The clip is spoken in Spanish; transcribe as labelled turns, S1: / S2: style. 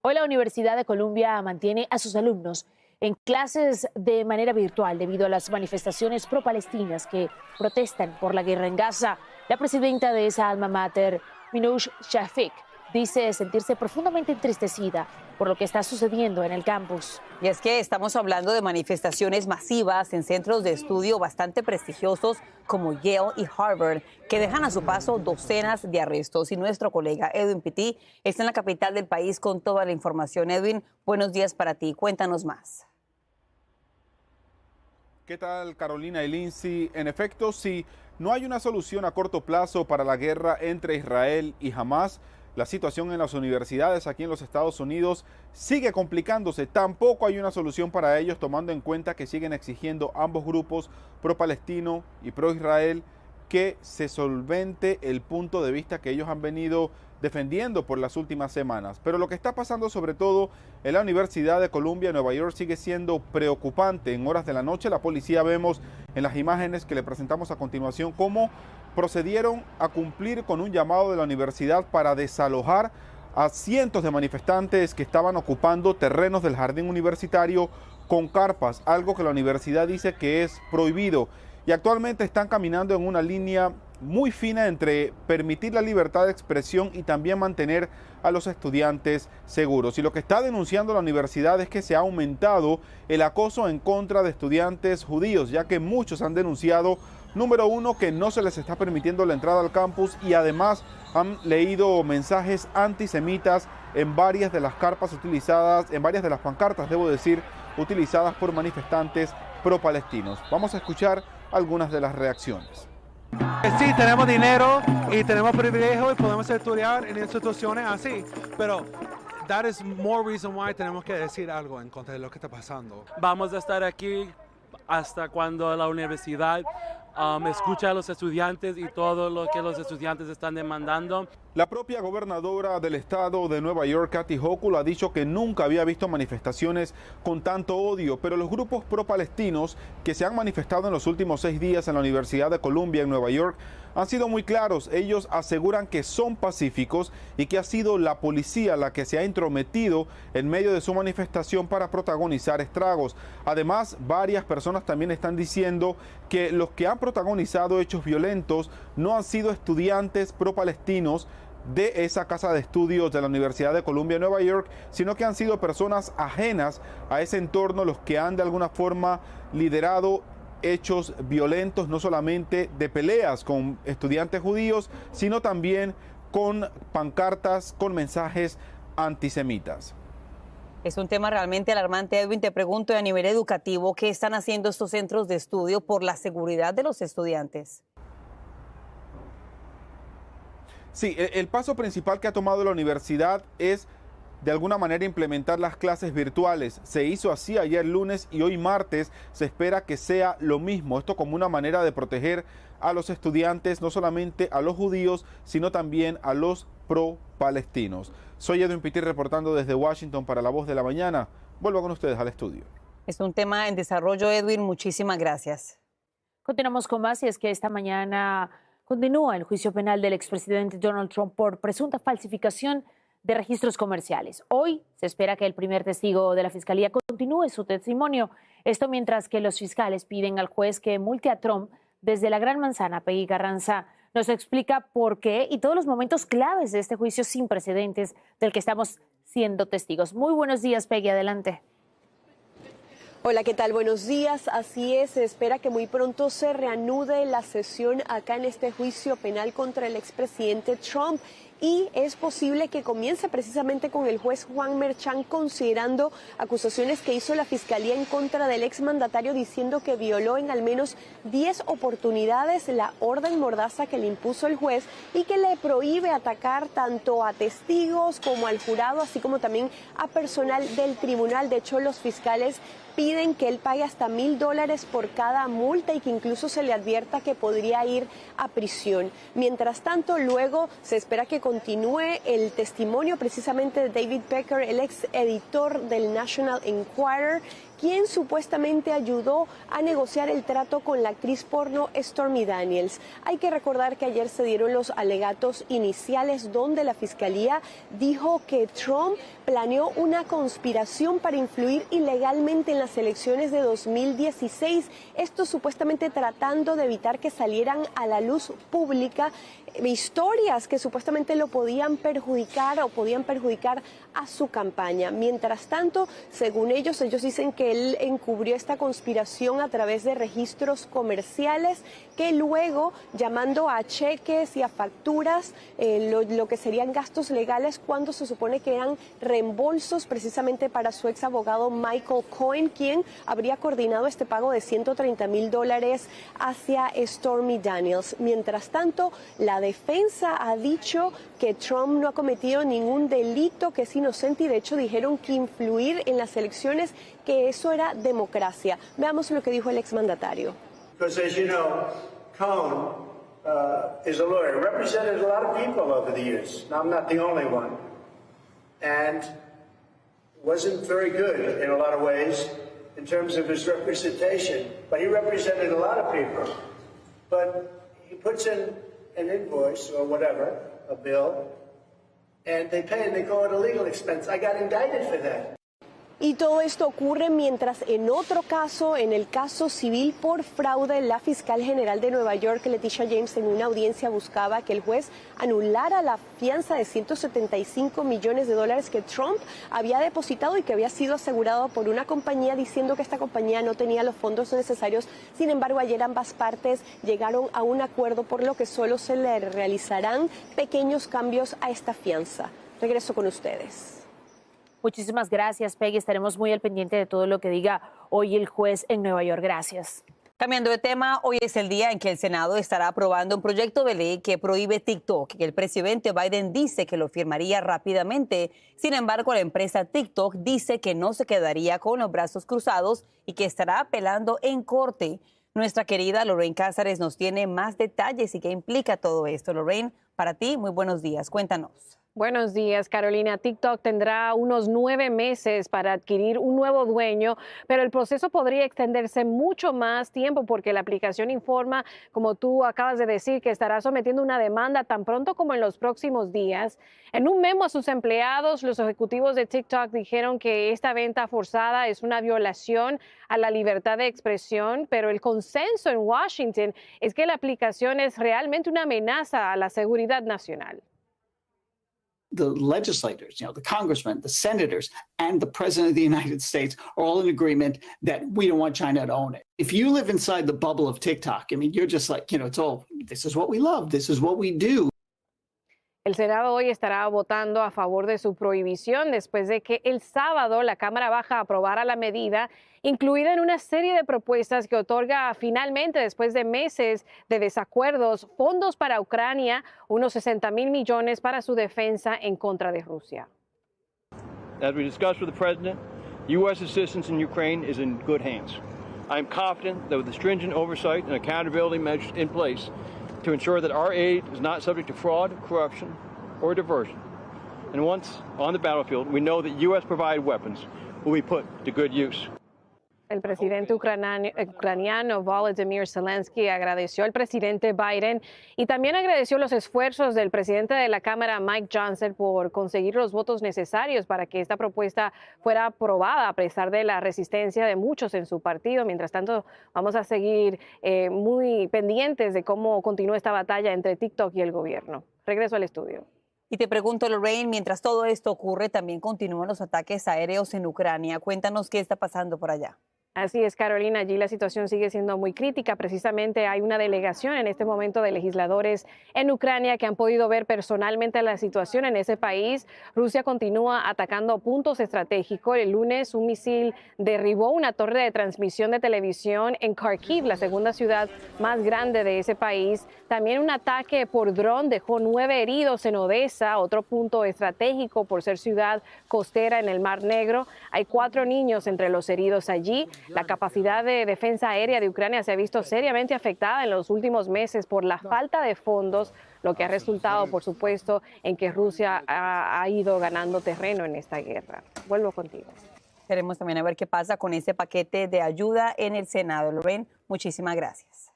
S1: Hoy la Universidad de Columbia mantiene a sus alumnos en clases de manera virtual debido a las manifestaciones pro-palestinas que protestan por la guerra en Gaza. La presidenta de esa alma mater, Minouche Shafik, dice sentirse profundamente entristecida por lo que está sucediendo en el campus.
S2: Y es que estamos hablando de manifestaciones masivas en centros de estudio bastante prestigiosos como Yale y Harvard, que dejan a su paso docenas de arrestos. Y nuestro colega Edwin Pitti está en la capital del país con toda la información. Edwin, buenos días para ti. Cuéntanos más.
S3: ¿Qué tal, Carolina y Lindsay? En efecto, si no hay una solución a corto plazo para la guerra entre Israel y Hamás, la situación en las universidades aquí en los Estados Unidos sigue complicándose. Tampoco hay una solución para ellos, tomando en cuenta que siguen exigiendo ambos grupos, pro-palestino y pro-Israel, que se solvente el punto de vista que ellos han venido defendiendo por las últimas semanas. Pero lo que está pasando sobre todo en la Universidad de Columbia, Nueva York, sigue siendo preocupante. En horas de la noche, la policía, vemos en las imágenes que le presentamos a continuación, cómo procedieron a cumplir con un llamado de la universidad para desalojar a cientos de manifestantes que estaban ocupando terrenos del jardín universitario con carpas, algo que la universidad dice que es prohibido. Y actualmente están caminando en una línea muy fina entre permitir la libertad de expresión y también mantener a los estudiantes seguros. Y lo que está denunciando la universidad es que se ha aumentado el acoso en contra de estudiantes judíos, ya que muchos han denunciado, número uno, que no se les está permitiendo la entrada al campus, y además han leído mensajes antisemitas en varias de las carpas utilizadas, en varias de las pancartas, debo decir, utilizadas por manifestantes pro-palestinos. Vamos a escuchar algunas de las reacciones.
S4: Sí, tenemos dinero y tenemos privilegio y podemos estudiar en instituciones así, pero that is more reason why tenemos que decir algo en contra de lo que está pasando.
S5: Vamos a estar aquí hasta cuando la universidad escucha a los estudiantes y todo lo que los estudiantes están demandando.
S3: La propia gobernadora del estado de Nueva York, Kathy Hochul, ha dicho que nunca había visto manifestaciones con tanto odio, pero los grupos pro-palestinos que se han manifestado en los últimos 6 días en la Universidad de Columbia en Nueva York han sido muy claros. Ellos aseguran que son pacíficos y que ha sido la policía la que se ha intrometido en medio de su manifestación para protagonizar estragos. Además, varias personas también están diciendo que los que han protagonizado hechos violentos no han sido estudiantes pro-palestinos de esa casa de estudios de la Universidad de Columbia en Nueva York, sino que han sido personas ajenas a ese entorno los que han de alguna forma liderado hechos violentos, no solamente de peleas con estudiantes judíos, sino también con pancartas, con mensajes antisemitas.
S2: Es un tema realmente alarmante, Edwin. Te pregunto, a nivel educativo, ¿qué están haciendo estos centros de estudio por la seguridad de los estudiantes?
S3: Sí, el paso principal que ha tomado la universidad es de alguna manera implementar las clases virtuales. Se hizo así ayer lunes y hoy martes se espera que sea lo mismo. Esto como una manera de proteger a los estudiantes, no solamente a los judíos, sino también a los pro-palestinos. Soy Edwin Pitti reportando desde Washington para La Voz de la Mañana. Vuelvo con ustedes al estudio.
S2: Es un tema en desarrollo, Edwin. Muchísimas gracias.
S1: Continuamos con más, y es que esta mañana continúa el juicio penal del expresidente Donald Trump por presunta falsificación de registros comerciales. Hoy se espera que el primer testigo de la Fiscalía continúe su testimonio. Esto mientras que los fiscales piden al juez que multe a Trump desde la Gran Manzana. Peggy Carranza nos explica por qué y todos los momentos claves de este juicio sin precedentes del que estamos siendo testigos. Muy buenos días, Peggy, adelante.
S6: Hola, ¿qué tal? Buenos días. Así es, se espera que muy pronto se reanude la sesión acá en este juicio penal contra el expresidente Trump. Y es posible que comience precisamente con el juez Juan Merchan considerando acusaciones que hizo la Fiscalía en contra del exmandatario, diciendo que violó en al menos 10 oportunidades la orden mordaza que le impuso el juez y que le prohíbe atacar tanto a testigos como al jurado, así como también a personal del tribunal. De hecho, los fiscales piden que él pague hasta $1,000 por cada multa y que incluso se le advierta que podría ir a prisión. Mientras tanto, luego se espera que continúe el testimonio precisamente de David Pecker, el ex editor del National Enquirer, quien supuestamente ayudó a negociar el trato con la actriz porno Stormy Daniels. Hay que recordar que ayer se dieron los alegatos iniciales donde la fiscalía dijo que Trump planeó una conspiración para influir ilegalmente en las elecciones de 2016, esto supuestamente tratando de evitar que salieran a la luz pública historias que supuestamente lo podían perjudicar o podían perjudicar a su campaña. Mientras tanto, según ellos dicen que él encubrió esta conspiración a través de registros comerciales que luego, llamando a cheques y a facturas, lo que serían gastos legales cuando se supone que eran reembolsos precisamente para su ex abogado Michael Cohen, quien habría coordinado este pago de $130,000 hacia Stormy Daniels. Mientras tanto, la defensa ha dicho que Trump no ha cometido ningún delito, que es inocente, y de hecho dijeron que influir en las elecciones, que eso era democracia. Veamos lo que dijo el exmandatario.
S7: Because as you know, Cohen is a lawyer, represented a lot of people over the years. Now, I'm not the only one. And wasn't very good in a lot of ways in terms of his representation, but he represented a lot of people. But he puts in an invoice or whatever, a bill, and they pay and they call it a legal expense. I got indicted for that.
S6: Y todo esto ocurre mientras en otro caso, en el caso civil por fraude, la fiscal general de Nueva York, Letitia James, en una audiencia buscaba que el juez anulara la fianza de $175 millones que Trump había depositado y que había sido asegurado por una compañía, diciendo que esta compañía no tenía los fondos necesarios. Sin embargo, ayer ambas partes llegaron a un acuerdo por lo que solo se le realizarán pequeños cambios a esta fianza. Regreso con ustedes.
S1: Muchísimas gracias, Peggy. Estaremos muy al pendiente de todo lo que diga hoy el juez en Nueva York. Gracias.
S2: Cambiando de tema, hoy es el día en que el Senado estará aprobando un proyecto de ley que prohíbe TikTok, que el presidente Biden dice que lo firmaría rápidamente. Sin embargo, la empresa TikTok dice que no se quedaría con los brazos cruzados y que estará apelando en corte. Nuestra querida Lorraine Cázares nos tiene más detalles y qué implica todo esto. Lorraine, para ti, muy buenos días. Cuéntanos.
S8: Buenos días, Carolina. TikTok tendrá unos 9 meses para adquirir un nuevo dueño, pero el proceso podría extenderse mucho más tiempo porque la aplicación informa, como tú acabas de decir, que estará sometiendo una demanda tan pronto como en los próximos días. En un memo a sus empleados, los ejecutivos de TikTok dijeron que esta venta forzada es una violación a la libertad de expresión, pero el consenso en Washington es que la aplicación es realmente una amenaza a la seguridad nacional.
S9: The legislators, the congressmen, the senators, and the president of the United States are all in agreement that we don't want China to own it. If you live inside the bubble of TikTok, you're just like, it's all, this is what we love, this is what we do.
S8: El Senado hoy estará votando a favor de su prohibición después de que el sábado la Cámara Baja aprobara la medida, incluida en una serie de propuestas que otorga finalmente, después de meses de desacuerdos, fondos para Ucrania, unos $60,000 millones para su defensa en contra de Rusia.
S10: As we discussed with the President, U.S. assistance in Ukraine is in good hands. I am confident that with the stringent oversight and accountability measures in place to ensure that our aid is not subject to fraud, corruption, or diversion. And once on the battlefield, we know that U.S. provided weapons will be put to good use.
S8: El presidente ucraniano Volodymyr Zelensky agradeció al presidente Biden y también agradeció los esfuerzos del presidente de la Cámara, Mike Johnson, por conseguir los votos necesarios para que esta propuesta fuera aprobada a pesar de la resistencia de muchos en su partido. Mientras tanto, vamos a seguir muy pendientes de cómo continúa esta batalla entre TikTok y el gobierno. Regreso al estudio.
S2: Y te pregunto, Lorraine, mientras todo esto ocurre, también continúan los ataques aéreos en Ucrania. Cuéntanos qué está pasando por allá.
S8: Así es, Carolina, allí la situación sigue siendo muy crítica. Precisamente hay una delegación en este momento de legisladores en Ucrania que han podido ver personalmente la situación en ese país. Rusia continúa atacando puntos estratégicos. El lunes un misil derribó una torre de transmisión de televisión en Kharkiv, la segunda ciudad más grande de ese país. También un ataque por dron dejó 9 heridos en Odessa, otro punto estratégico por ser ciudad costera en el Mar Negro. Hay 4 niños entre los heridos allí. La capacidad de defensa aérea de Ucrania se ha visto seriamente afectada en los últimos meses por la falta de fondos, lo que ha resultado, por supuesto, en que Rusia ha ido ganando terreno en esta guerra. Vuelvo contigo.
S2: Queremos también a ver qué pasa con ese paquete de ayuda en el Senado. Lorraine, muchísimas gracias.